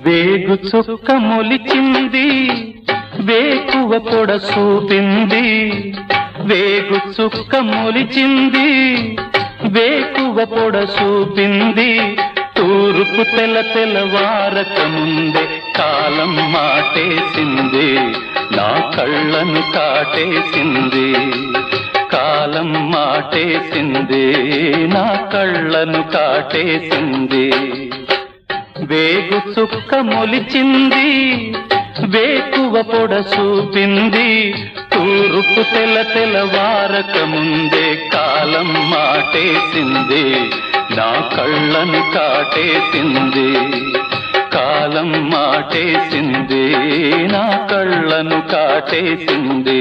వేగు చుక్క మొలిచింది వేకువ పొడ చూపింది వేగు చుక్క మొలిచింది వేకువ పొడ చూపింది తూర్పు తెల్లవారక ముందే కాలం మాటేసింది నా కళ్ళను కాటేసింది కాలం మాటేసింది నా కళ్ళను కాటేసింది వేగు చుక్క మొలిచింది వేకువ పొడ చూపింది తూర్పు తెల్లవారక ముందే కాలం మాటేసింది నా కళ్ళను కాటేసింది కాలం మాటేసింది నా కళ్ళను కాటేసింది